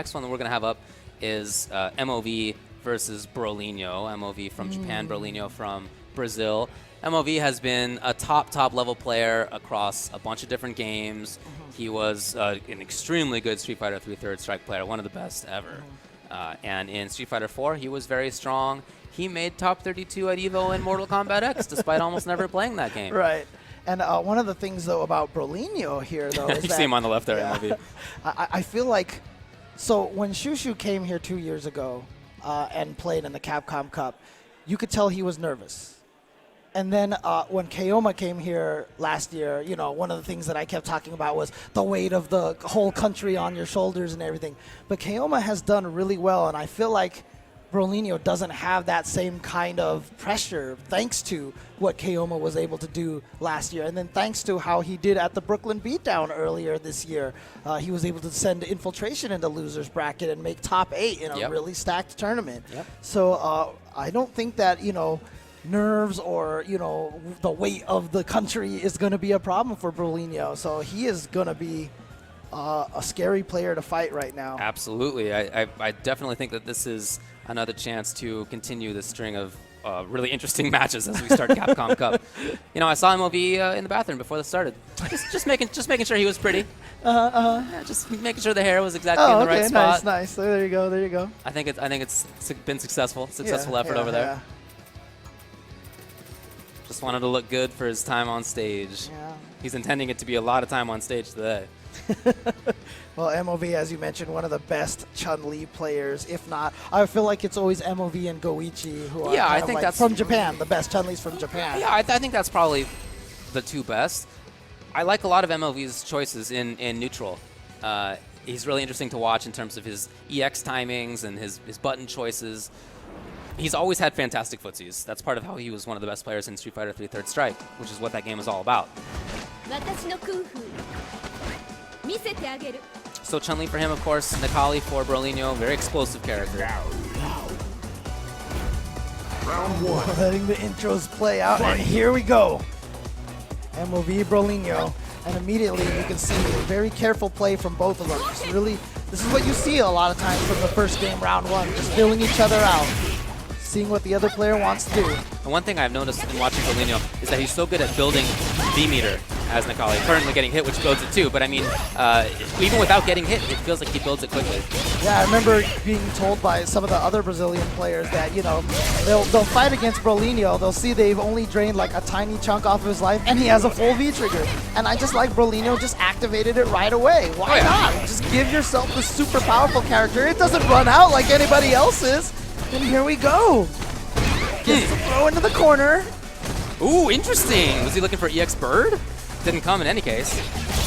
next one that we're going to have up is MOV versus Brolynho. MOV from Japan, Brolynho from Brazil. MOV has been a top level player across a bunch of different games. He was an extremely good Street Fighter 3 third strike player, one of the best ever. And in Street Fighter 4, he was very strong. He made top 32 at EVO in Mortal Kombat X, despite almost never playing that game. Right. And one of the things, though, about Brolynho here, though, is you that, see him on the left there, MOV. I feel like, so when Shushu came here 2 years ago and played in the Capcom Cup, you could tell he was nervous. And then when Kayoma came here last year, you know, one of the things that I kept talking about was the weight of the whole country on your shoulders and everything. But Kayoma has done really well, and I feel like Brolynho doesn't have that same kind of pressure thanks to what Kayoma was able to do last year. And then thanks to how he did at the Brooklyn Beatdown earlier this year, he was able to send Infiltration into loser's bracket and make top 8 in a really stacked tournament. So I don't think that, you know, nerves or, you know, the weight of the country is going to be a problem for Brolynho. So he is going to be a scary player to fight right now. Absolutely. I definitely think that this is another chance to continue this string of really interesting matches as we start Capcom Cup. You know, I saw MOV in the bathroom before this started. Just making sure he was pretty. Yeah, just making sure the hair was exactly in the right spot. Nice. There you go. There you go. I think it's been successful effort over there. Just wanted to look good for his time on stage. He's intending it to be a lot of time on stage today. Well, MOV, as you mentioned, one of the best Chun-Li players, if not. I feel like it's always MOV and Goichi who are I think that's from Japan, the best Chun-Lis from Japan. Yeah, I think that's probably the two best. I like a lot of MOV's choices in neutral. He's really interesting to watch in terms of his EX timings and his button choices. He's always had fantastic footsies. That's part of how he was one of the best players in Street Fighter 3 Third Strike, which is what that game is all about. So Chun-Li for him, of course. Nakali for Brolynho. Very explosive character. Round 1. Letting the intros play out, and here we go. MOV Brolynho. And immediately you can see very careful play from both of them. This is what you see a lot of times from the first game, round 1. Just filling each other out. Seeing what the other player wants to do. And one thing I've noticed in watching Brolynho is that he's so good at building V-meter as Nakali. Currently getting hit, which builds it too, but I mean, even without getting hit, it feels like he builds it quickly. Yeah, I remember being told by some of the other Brazilian players that, you know, they'll fight against Brolynho, they'll see they've only drained like a tiny chunk off of his life, and he has a full V-trigger. And I just like Brolynho just activated it right away. Why not? Just give yourself the super powerful character. It doesn't run out like anybody else's. And here we go. Gets to throw into the corner. Ooh, interesting. Was he looking for EX Bird? Didn't come in any case.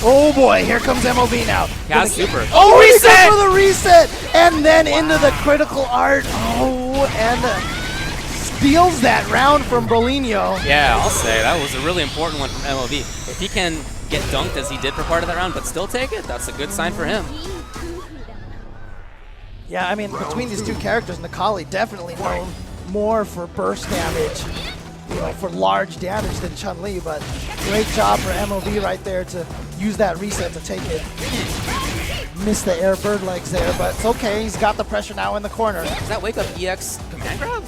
Oh boy, here comes MOV now. Yeah, super. Oh, reset! For the reset! And then into the critical art. Oh, and steals that round from Brolynho. Yeah, I'll say. That was a really important one from MOV. If he can get dunked as he did for part of that round, but still take it, that's a good sign for him. Yeah, I mean, between these two characters, Nakali definitely known more for burst damage, you know, for large damage than Chun-Li, but great job for MOV right there to use that reset to take it. Missed the air bird legs there, but it's okay. He's got the pressure now in the corner. Does that wake up EX command grab?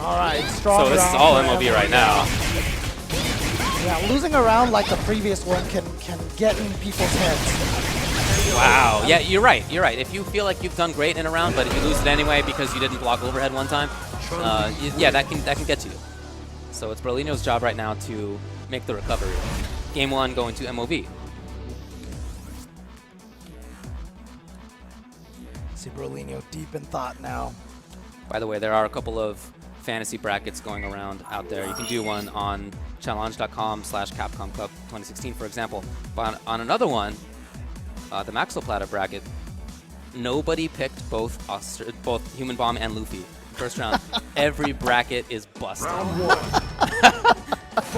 All right, strong So this is all MOV right now. Yeah, losing a round like the previous one can get in people's heads. Wow. Yeah, you're right. You're right. If you feel like you've done great in a round, but if you lose it anyway because you didn't block overhead one time, yeah, that can get to you. So it's Brolynho's job right now to make the recovery. Game 1 going to MOV. See Brolynho deep in thought now. By the way, there are a couple of fantasy brackets going around out there. You can do one on challenge.com/Capcom Cup 2016, for example. But on another one, the Maxwell Platter bracket, nobody picked both Human Bomb and Luffy. First round, every bracket is busted.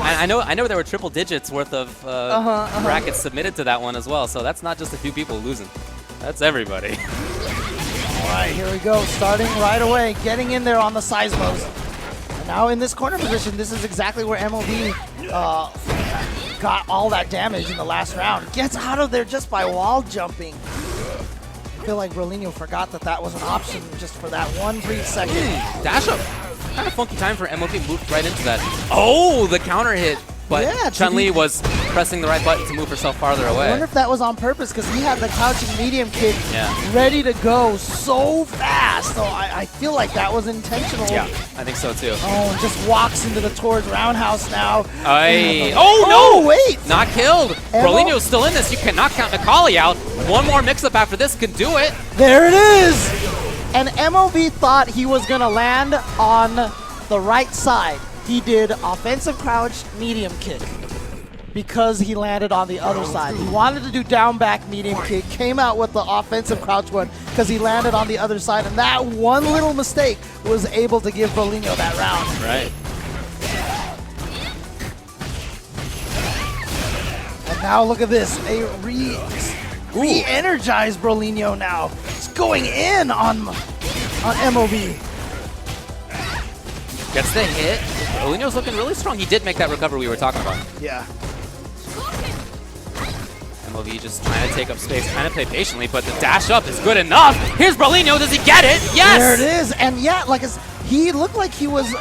I know there were triple digits worth of brackets submitted to that one as well, so that's not just a few people losing. That's everybody. All right, here we go. Starting right away, getting in there on the Seismos. And now in this corner position, this is exactly where MOV got all that damage in the last round. Gets out of there just by wall jumping. I feel like Brolynho forgot that that was an option just for that one brief second. Dash up. Kind of funky time for MOV, moved right into that. Oh, the counter hit. But Yeah, Chun-Li was pressing the right button to move herself farther away. I wonder if that was on purpose because he had the crouching medium kick ready to go so fast. So I feel like that was intentional. Yeah, I think so too. Oh, and just walks into the towards roundhouse now. Oh, no! Wait! Not killed. Brolynho's still in this. You cannot count Necalli out. One more mix-up after this can do it. There it is! And MOV thought he was going to land on the right side. He did offensive crouch, medium kick because he landed on the other side. He wanted to do down back medium kick, came out with the offensive crouch one because he landed on the other side, and that one little mistake was able to give Brolynho that round. Right. And now look at this, a re-energized Brolynho now. It's going in on MOV. Gets the hit. Brolynho's looking really strong. He did make that recovery we were talking about. Yeah. MOV just trying to take up space, trying to play patiently, but the dash up is good enough. Here's Brolynho. Does he get it? Yes! There it is. And yeah, like he looked like he was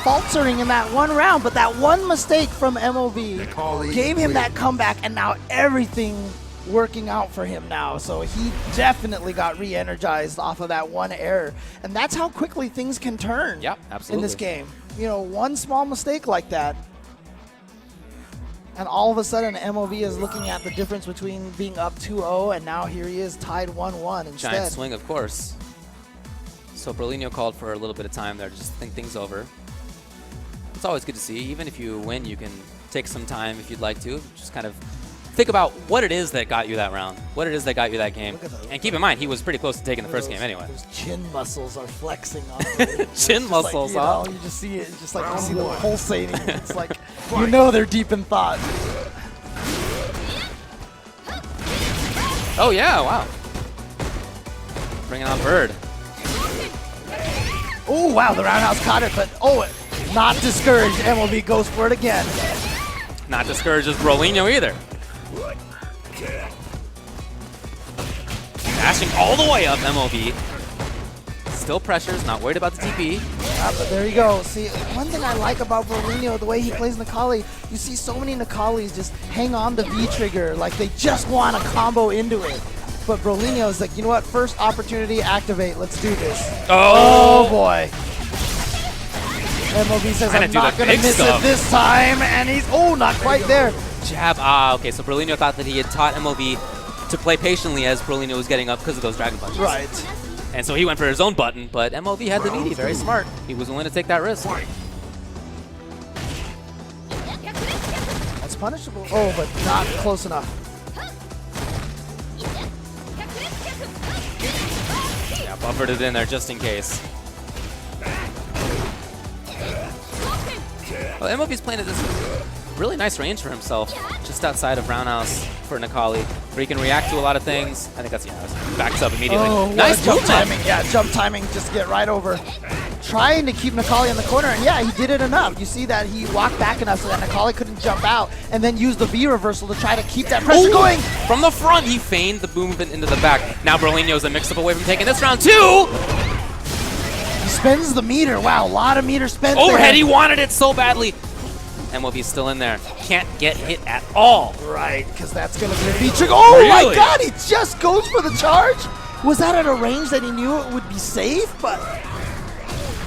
faltering in that one round, but that one mistake from MOV gave him that comeback, and now everything working out for him now. So he definitely got re-energized off of that one error. And that's how quickly things can turn absolutely. in this game. You know, one small mistake like that, and all of a sudden MOV is looking at the difference between being up 2-0 and now here he is tied 1-1 instead. Giant swing, of course. So Brolynho called for a little bit of time there to just think things over. It's always good to see. Even if you win, you can take some time if you'd like to. Just kind of think about what it is that got you that round, what it is that got you that game. And keep in mind, he was pretty close to taking the first game anyway. Those chin muscles are flexing on him. Chin muscles, like, you just see it, just like you see them pulsating. It's like, you know they're deep in thought. Oh yeah, wow. Bringing on Bird. Oh wow, the roundhouse caught it, but not discouraged. MOV goes for it again. Not discouraged as Brolynho either. Dashing all the way up, MOV. Still pressures, not worried about the TP. But there you go. See, one thing I like about Brolynho, the way he plays Necalli, you see so many Necallis just hang on to V-trigger, like they just want to combo into it. But Brolynho is like, you know what, first opportunity, activate, let's do this. Oh boy. MOV says, I'm not going to miss it this time, and he's, not quite there. Jab, okay, so Brolynho thought that he had taught MOV to play patiently as Brolynho was getting up because of those dragon punches. Right. And so he went for his own button, but MOV had the meaty, very smart. He was willing to take that risk. That's punishable. Oh, but not close enough. Yeah, buffered it in there just in case. Well, MOV's playing at this really nice range for himself, just outside of roundhouse for Necalli, where he can react to a lot of things. I think that's, backs up immediately. Nice jump timing. Yeah, jump timing, just to get right over. Trying to keep Necalli in the corner, and yeah, he did it enough. You see that he walked back enough so that Necalli couldn't jump out, and then use the V reversal to try to keep that pressure going. From the front, he feigned the movement into the back. Now Brolynho's a mix-up away from taking this round too. He spends the meter. Wow, a lot of meter spent overhead, there. he wanted it so badly. MOV's still in there. Can't get hit at all. Right, because that's going to be a feature. Oh my god, he just goes for the charge? Was that at a range that he knew it would be safe? But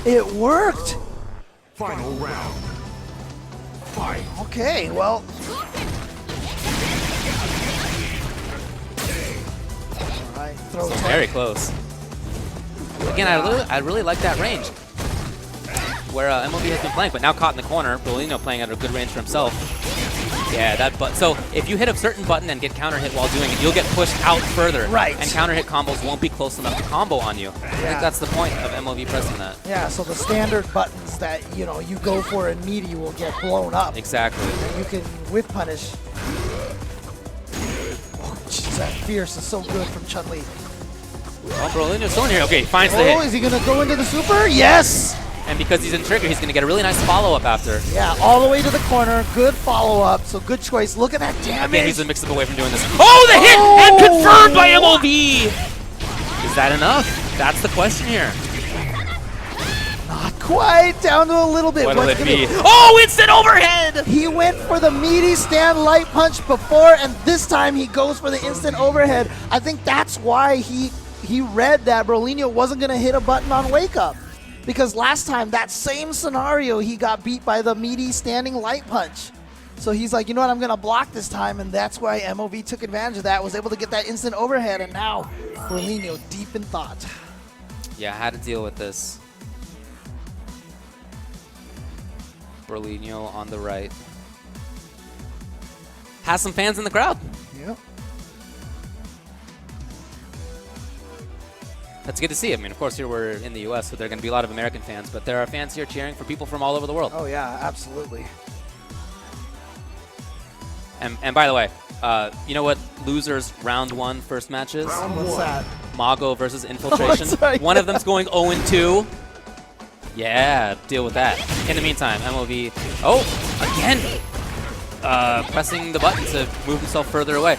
it worked. Final round. Fight. Okay, well. All right, throw so very close. Again, I really like that range where MOV has been playing, but now caught in the corner. Brolynho playing at a good range for himself. Yeah, that button. So if you hit a certain button and get counter hit while doing it, you'll get pushed out further. Right. And counter hit combos won't be close enough to combo on you. I think that's the point of MOV pressing that. Yeah, so the standard buttons that, you go for in meaty will get blown up. Exactly. And you can whip punish. Oh, geez, that fierce is so good from Chun-Li. Oh, Brolynho's still in here. Okay, finds the hit. Oh, is he going to go into the super? Yes! And because he's in trigger, he's going to get a really nice follow-up after. Yeah, all the way to the corner. Good follow-up, so good choice. Look at that damage. Again, he's a mix-up away from doing this. Oh, the hit! And confirmed by MOV! Is that enough? That's the question here. Not quite. Down to a little bit. What'll it be? Oh, instant overhead! He went for the meaty stand light punch before, and this time he goes for the instant overhead. I think that's why he read that Brolynho wasn't going to hit a button on Wake Up. Because last time, that same scenario, he got beat by the meaty standing light punch. So he's like, you know what, I'm going to block this time, and that's why MOV took advantage of that, was able to get that instant overhead, and now Brolynho deep in thought. Yeah, I had to deal with this. Brolynho on the right. Has some fans in the crowd. Yep. That's good to see. I mean, of course, here we're in the U.S., so there are going to be a lot of American fans, but there are fans here cheering for people from all over the world. Oh, yeah, absolutely. And by the way, you know what losers round 1 first match is? What's that? Mago versus Infiltration. sorry. One of them's going 0-2. Yeah, deal with that. In the meantime, MOV, again, pressing the button to move himself further away.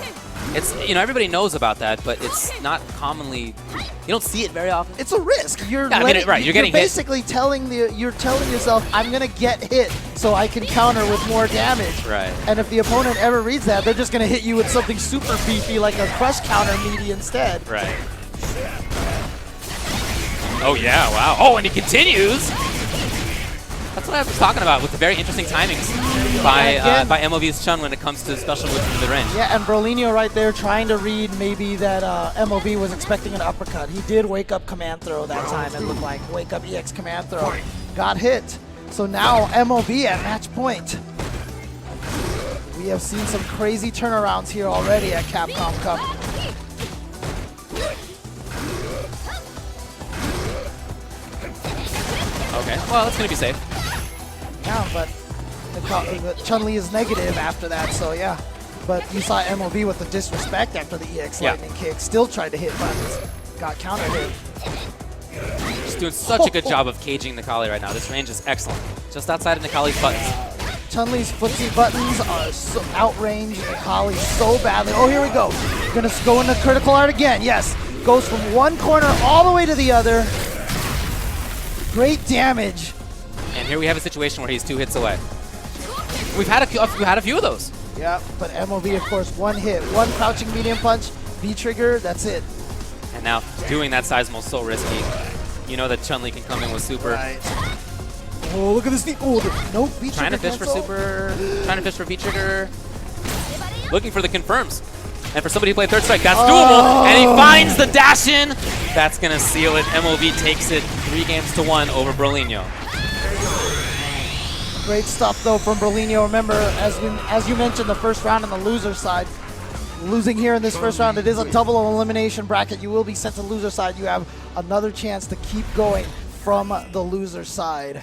It's, you know, everybody knows about that, but it's not commonly, you don't see it very often. It's a risk. You're yeah, right. You're getting basically hit. telling yourself, I'm gonna get hit so I can counter with more damage. Right. And if the opponent ever reads that, they're just gonna hit you with something super beefy like a crush counter meaty instead. Right. Oh yeah, wow. Oh, and he continues. That's what I was talking about with the very interesting timings by MOV's Chun when it comes to special moves in the range. Yeah, and Brolynho right there trying to read maybe that MOV was expecting an uppercut. He did wake up command throw that time. It looked like wake up EX command throw. Got hit. So now MOV at match point. We have seen some crazy turnarounds here already at Capcom Cup. Okay, well, that's going to be safe. Yeah, but the Chun-Li is negative after that, so yeah. But you saw MOV with the disrespect after the EX lightning kick. Still tried to hit buttons. Got counter hit. Just doing such a good job of caging Necalli right now. This range is excellent. Just outside of Necalli's buttons. Chun-Li's footsie buttons are so outrange Necalli so badly. Oh, here we go. Gonna go into critical art again. Yes. Goes from one corner all the way to the other. Great damage. And here we have a situation where he's 2 hits away. We've had a few of those. Yeah, but MOV, of course, one hit. One crouching medium punch, V-trigger, that's it. And now doing that Seismo is so risky. You know that Chun-Li can come in with super. Right. Oh, look at this. Oh, no V-trigger Trying to fish for super. Trying to fish for V-trigger. Looking for the confirms. And for somebody who played third strike, that's doable. And he finds the dash in. That's going to seal it. MOV takes it 3-1 over Brolynho. Great stuff, though, from Brolynho. Remember, as you mentioned, the first round on the loser side. Losing here in this first round, it is a double elimination bracket. You will be sent to loser side. You have another chance to keep going from the loser side.